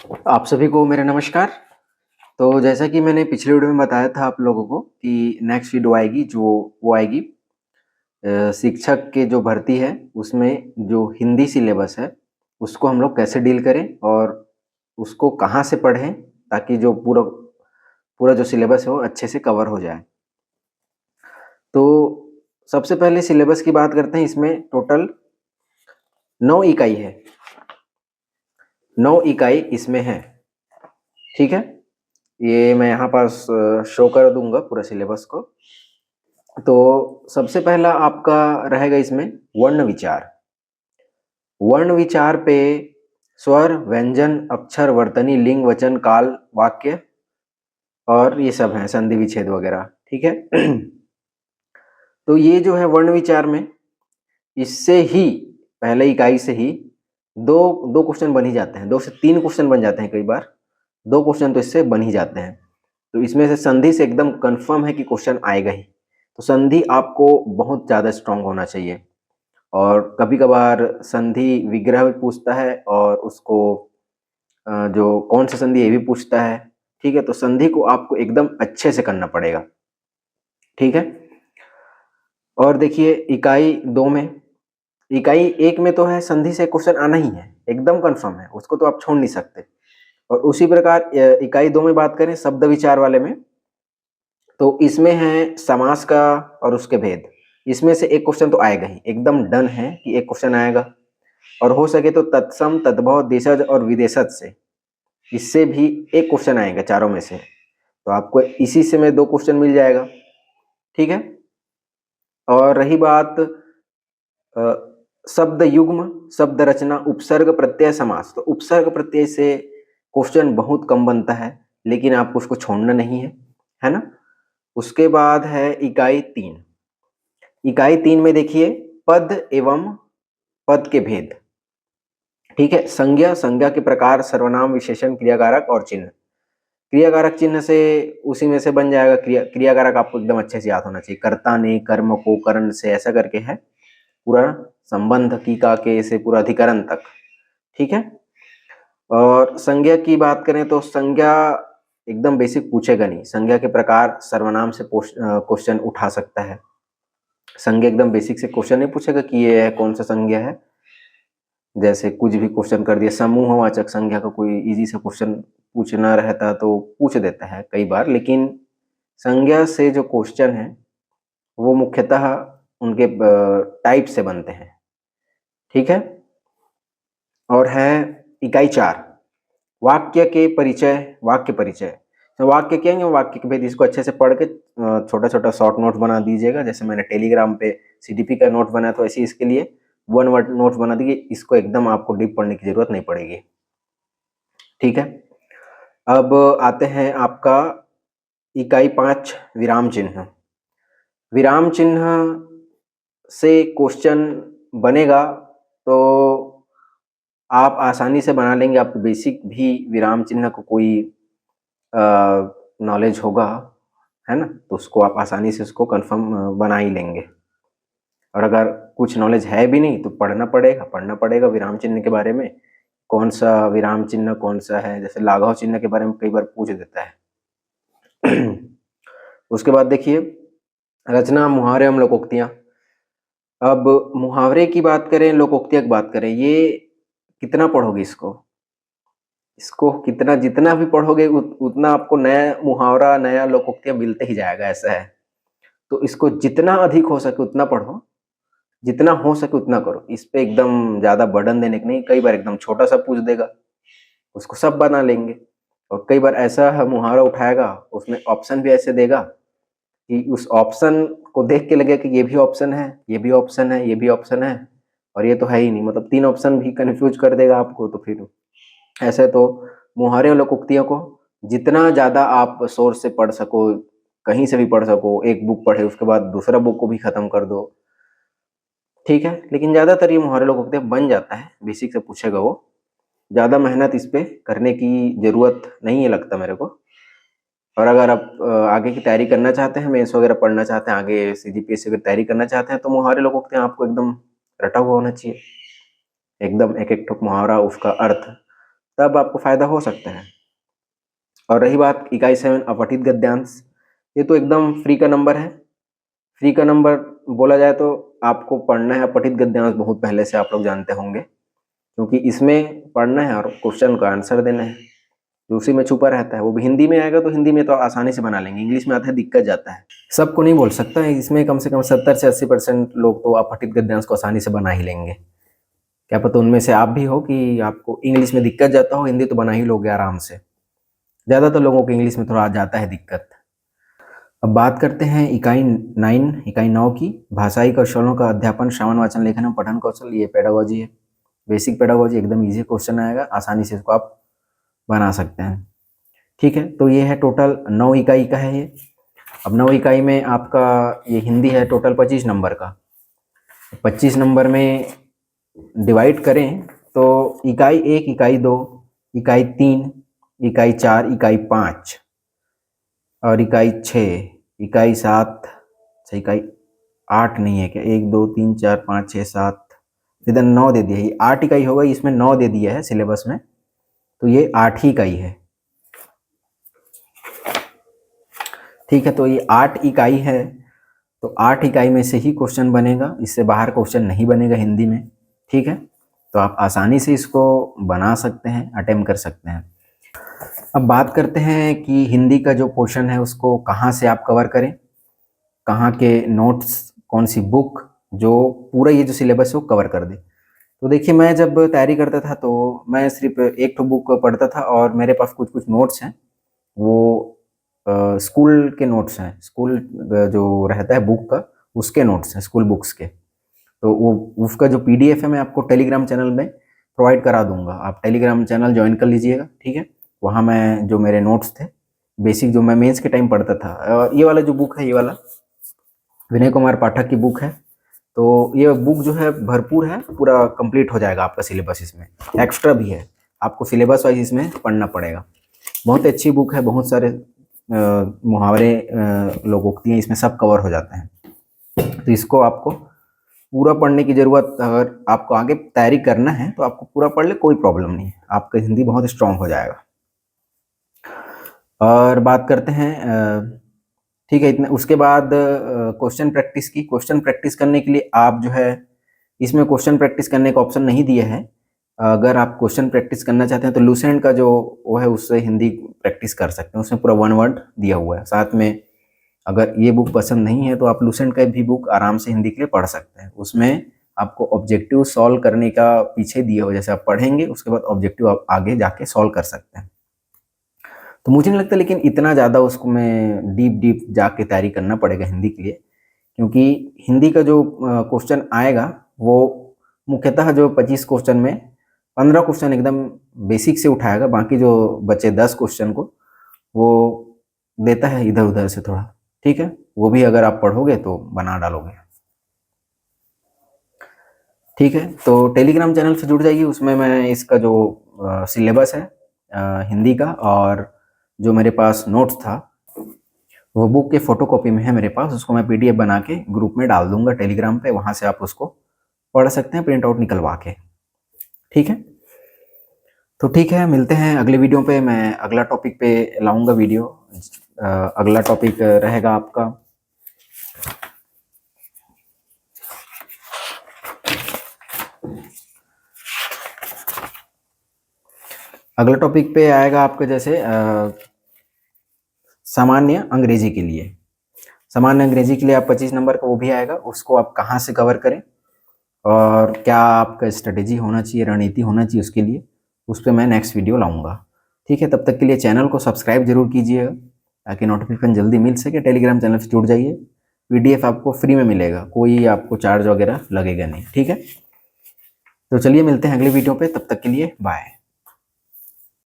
आप सभी को मेरा नमस्कार। तो जैसा कि मैंने पिछले वीडियो में बताया था आप लोगों को कि नेक्स्ट वीडियो आएगी जो वो आएगी शिक्षक के जो भर्ती है उसमें जो हिंदी सिलेबस है उसको हम लोग कैसे डील करें और उसको कहाँ से पढ़ें ताकि जो पूरा पूरा जो सिलेबस है वो अच्छे से कवर हो जाए। तो सबसे पहले सिलेबस की बात करते हैं। इसमें टोटल 9 इकाई है, 9 इकाई इसमें है। ठीक है, ये मैं यहाँ पास शो कर दूंगा पूरा सिलेबस को। तो सबसे पहला आपका रहेगा इसमें वर्ण विचार। वर्ण विचार पे स्वर, व्यंजन, अक्षर, वर्तनी, लिंग, वचन, काल, वाक्य और ये सब हैं, संधि विच्छेद वगैरह। ठीक है। तो ये जो है वर्ण विचार में इससे ही पहले इकाई से ही दो दो क्वेश्चन बन ही जाते हैं, 2 से 3 क्वेश्चन बन जाते हैं कई बार। 2 क्वेश्चन तो इससे बन ही जाते हैं। तो इसमें से संधि से एकदम कंफर्म है कि क्वेश्चन आएगा ही। तो संधि आपको बहुत ज़्यादा स्ट्रांग होना चाहिए। और कभी-कभार संधि विग्रह भी पूछता है और उसको जो कौन सा संधि ये भी पूछता है। ठीक है, तो संधि को आपको एकदम अच्छे से करना पड़ेगा। ठीक है। और देखिए इकाई 2 में, इकाई 1 में तो है संधि से क्वेश्चन आना ही है, एकदम कंफर्म है, उसको तो आप छोड़ नहीं सकते। और उसी प्रकार इकाई 2 में बात करें शब्द विचार वाले में, तो इसमें है समास का और उसके भेद। इसमें से एक क्वेश्चन तो आएगा ही, एकदम डन है कि एक क्वेश्चन आएगा। और हो सके तो तत्सम, तद्भव, देशज और विदेशज से, इससे भी एक क्वेश्चन आएगा चारों में से। तो आपको इसी से में 2 क्वेश्चन मिल जाएगा। ठीक है। और रही बात शब्द युग्म, शब्द रचना, उपसर्ग, प्रत्यय, समास। तो उपसर्ग प्रत्यय से क्वेश्चन बहुत कम बनता है, लेकिन आपको उसको छोड़ना नहीं है ना। उसके बाद है इकाई 3। इकाई 3 में देखिए पद एवं पद के भेद। ठीक है। संज्ञा, संज्ञा के प्रकार, सर्वनाम, विशेषण, क्रियाकारक और चिन्ह। क्रियाकारक चिन्ह से उसी में से बन जाएगा। क्रियाकारक आपको एकदम अच्छे से याद होना चाहिए। कर्ता ने, कर्म को, करण से, ऐसा करके है पूरा संबंध, की का के से पूरा अधिकरण तक। ठीक है। और संज्ञा की बात करें तो संज्ञा एकदम बेसिक पूछेगा नहीं। संज्ञा के प्रकार सर्वनाम से क्वेश्चन उठा सकता है। संज्ञा एकदम बेसिक से क्वेश्चन नहीं पूछेगा कि ये है कौन सा संज्ञा है, जैसे कुछ भी क्वेश्चन कर दिया। समूहवाचक संज्ञा का कोई इजी सा क्वेश्चन पूछना रहता तो पूछ देता है कई बार, लेकिन संज्ञा से जो क्वेश्चन है वो मुख्यतः उनके टाइप से बनते हैं। ठीक है। और है इकाई 4 वाक्य के परिचय, वाक्य परिचय। तो वाक्य क्या है, वाक्य के भेद। इसको अच्छे से पढ़ के छोटा छोटा शॉर्ट नोट बना दीजिएगा। जैसे मैंने टेलीग्राम पे सीडीपी का नोट बनाया तो ऐसे इसके लिए 1 वर्ड नोट बना दीजिए। इसको एकदम आपको डीप पढ़ने की जरूरत नहीं पड़ेगी। ठीक है। अब आते हैं आपका इकाई 5 विराम चिन्ह। विराम चिन्ह से क्वेश्चन बनेगा तो आप आसानी से बना लेंगे। आपको बेसिक भी विराम चिन्ह को कोई नॉलेज होगा, है ना, तो उसको आप आसानी से उसको कंफर्म बना ही लेंगे। और अगर कुछ नॉलेज है भी नहीं तो पढ़ना पड़ेगा विराम चिन्ह के बारे में। कौन सा विराम चिन्ह कौन सा है, जैसे लाघव चिन्ह के बारे में कई बार पूछ देता है। उसके बाद देखिए रचना, मुहावरे एवं लोकोक्तियां। अब मुहावरे की बात करें, लोकोक्तियां की बात करें, ये कितना पढ़ोगे इसको, इसको कितना जितना भी पढ़ोगे उतना आपको नया मुहावरा, नया लोकोक्तियां मिलते ही जाएगा, ऐसा है। तो इसको जितना अधिक हो सके उतना पढ़ो, जितना हो सके उतना करो। इस पे एकदम ज्यादा बर्डन देने की नहीं। कई बार एकदम छोटा सा पूछ देगा, उसको सब बना लेंगे। और कई बार ऐसा मुहावरा उठाएगा उसमें ऑप्शन भी ऐसे देगा कि उस ऑप्शन को देख के लगे कि ये भी ऑप्शन है, ये भी ऑप्शन है, ये भी ऑप्शन है, और ये तो है ही नहीं। मतलब 3 ऑप्शन भी कंफ्यूज कर देगा आपको। तो फिर ऐसे तो मुहावरे और लोकोक्तियों को जितना ज़्यादा आप सोर्स से पढ़ सको, कहीं से भी पढ़ सको, एक बुक पढ़े उसके बाद दूसरा बुक को भी खत्म कर दो, ठीक है। लेकिन ज़्यादातर ये मुहावरे लोकोक्तियाँ बन जाता है, बेसिक से पूछेगा वो। ज़्यादा मेहनत इस पे करने की ज़रूरत नहीं है लगता मेरे को। और अगर आप आगे की तैयारी करना चाहते हैं, मेंस वगैरह पढ़ना चाहते हैं, आगे सीजीपीएससी की तैयारी करना चाहते हैं, तो मुहावरे लोकोक्तियाँ आपको एकदम रटा हुआ होना चाहिए। एकदम एक एक ठोक मुहावरा, उसका अर्थ तब आपको फ़ायदा हो सकता है। और रही बात इकाई 7 अपठित गद्यांश, ये तो एकदम फ्री का नंबर है। फ्री का नंबर बोला जाए तो आपको पढ़ना है अपठित गद्यांश, बहुत पहले से आप लोग जानते होंगे, क्योंकि इसमें पढ़ना है और क्वेश्चन का आंसर देना है, जो उसी में छुपा रहता है। वो भी हिंदी में आएगा तो हिंदी में तो आसानी से बना लेंगे, इंग्लिश में आता है दिक्कत जाता है। सबको नहीं बोल सकता है, इसमें कम से कम 70 से 80% लोग तो अपठित गद्यांश को आसानी से बना ही लेंगे। क्या पता उनमें से आप भी हो कि आपको इंग्लिश में दिक्कत जाता हो, हिंदी तो बना ही लोगे आराम से। ज़्यादातर लोगों को इंग्लिश में थोड़ा आ जाता है दिक्कत। अब बात करते हैं इकाई 9 की, भाषाई कौशलों का अध्यापन, श्रवण वाचन लेखन एवं पठन कौशल। ये पेडागोजी है, बेसिक पेडागोजी, एकदम इजी क्वेश्चन आएगा, आसानी से इसको आप बना सकते हैं। ठीक है, तो ये है टोटल 9 इकाई का है ये। अब 9 इकाई में आपका ये हिंदी है टोटल 25 नंबर का। 25 नंबर में डिवाइड करें तो इकाई 1, इकाई 2, इकाई 3, इकाई 4, इकाई 5 और इकाई 6, इकाई 7, इकाई 8 नहीं है क्या? 1 2 3 4 5 6 7, इधर 9 दे दिया, ये 8 इकाई होगा, इसमें 9 दे दिया है सिलेबस में, तो ये 8 ही इकाई है। ठीक है, तो ये 8 इकाई है, तो 8 इकाई में से ही क्वेश्चन बनेगा, इससे बाहर क्वेश्चन नहीं बनेगा हिंदी में। ठीक है, तो आप आसानी से इसको बना सकते हैं, अटेम्प्ट कर सकते हैं। अब बात करते हैं कि हिंदी का जो पोर्शन है उसको कहाँ से आप कवर करें, कहाँ के नोट्स, कौन सी बुक जो पूरा ये जो सिलेबस है वो कवर कर दे। तो देखिए, मैं जब तैयारी करता था तो मैं सिर्फ एक तो बुक पढ़ता था और मेरे पास कुछ कुछ नोट्स हैं, वो स्कूल के नोट्स हैं, स्कूल जो रहता है बुक का उसके नोट्स हैं, स्कूल बुक्स के। तो वो उसका जो पीडीएफ है मैं आपको टेलीग्राम चैनल में प्रोवाइड करा दूंगा, आप टेलीग्राम चैनल ज्वाइन कर लीजिएगा। ठीक है, वहाँ मैं जो मेरे नोट्स थे बेसिक, जो मैं मेंस के टाइम पढ़ता था, ये वाला जो बुक है, ये वाला विनय कुमार पाठक की बुक है, तो ये बुक जो है भरपूर है, पूरा कंप्लीट हो जाएगा आपका सिलेबस। इसमें एक्स्ट्रा भी है, आपको सिलेबस वाइज इसमें पढ़ना पड़ेगा। बहुत अच्छी बुक है, बहुत सारे मुहावरे, लोकोक्तियाँ इसमें सब कवर हो जाते हैं। तो इसको आपको पूरा पढ़ने की ज़रूरत, अगर आपको आगे तैयारी करना है तो आपको पूरा पढ़ ले, कोई प्रॉब्लम नहीं है, आपका हिंदी बहुत स्ट्रांग हो जाएगा। और बात करते हैं, ठीक है, इतना। उसके बाद क्वेश्चन प्रैक्टिस की, क्वेश्चन प्रैक्टिस करने के लिए आप जो है, इसमें क्वेश्चन प्रैक्टिस करने का ऑप्शन नहीं दिया है। अगर आप क्वेश्चन प्रैक्टिस करना चाहते हैं तो लूसेंट का जो वो है उससे हिंदी प्रैक्टिस कर सकते हैं, उसमें पूरा 1 वर्ड दिया हुआ है। साथ में अगर ये बुक पसंद नहीं है तो आप लूसेंट का भी बुक आराम से हिंदी के लिए पढ़ सकते हैं। उसमें आपको ऑब्जेक्टिव सॉल्व करने का पीछे दिया हुआ, जैसे आप पढ़ेंगे उसके बाद ऑब्जेक्टिव आप आगे जाके सॉल्व कर सकते हैं। तो मुझे नहीं लगता लेकिन इतना ज़्यादा उसको में डीप जाके तैयारी करना पड़ेगा हिंदी के लिए, क्योंकि हिंदी का जो क्वेश्चन आएगा वो मुख्यतः जो 25 क्वेश्चन में 15 क्वेश्चन एकदम बेसिक से उठाएगा, बाकी जो बचे 10 क्वेश्चन को वो देता है इधर उधर से थोड़ा। ठीक है, वो भी अगर आप पढ़ोगे तो बना डालोगे। ठीक है, तो टेलीग्राम चैनल से जुड़ जाइए, उसमें मैं इसका जो सिलेबस है हिंदी का, और जो मेरे पास नोट्स था वो बुक के फोटोकॉपी में है मेरे पास, उसको मैं पीडीएफ बना के ग्रुप में डाल दूंगा टेलीग्राम पे, वहाँ से आप उसको पढ़ सकते हैं प्रिंट आउट निकलवा के। ठीक है, तो ठीक है, मिलते हैं अगले वीडियो पे। मैं अगला टॉपिक पे लाऊंगा वीडियो। अगला टॉपिक रहेगा आपका अगला टॉपिक पे आएगा आपका जैसे सामान्य अंग्रेजी के लिए। सामान्य अंग्रेजी के लिए आप 25 नंबर का वो भी आएगा, उसको आप कहाँ से कवर करें और क्या आपका स्ट्रेटेजी होना चाहिए, रणनीति होना चाहिए उसके लिए, उस पर मैं नेक्स्ट वीडियो लाऊंगा। ठीक है, तब तक के लिए चैनल को सब्सक्राइब जरूर कीजिएगा ताकि नोटिफिकेशन जल्दी मिल सके। टेलीग्राम चैनल से जुड़ जाइए, पीडीएफ आपको फ्री में मिलेगा, कोई आपको चार्ज वगैरह लगेगा नहीं। ठीक है, तो चलिए मिलते हैं अगले वीडियो पे, तब तक के लिए बाय।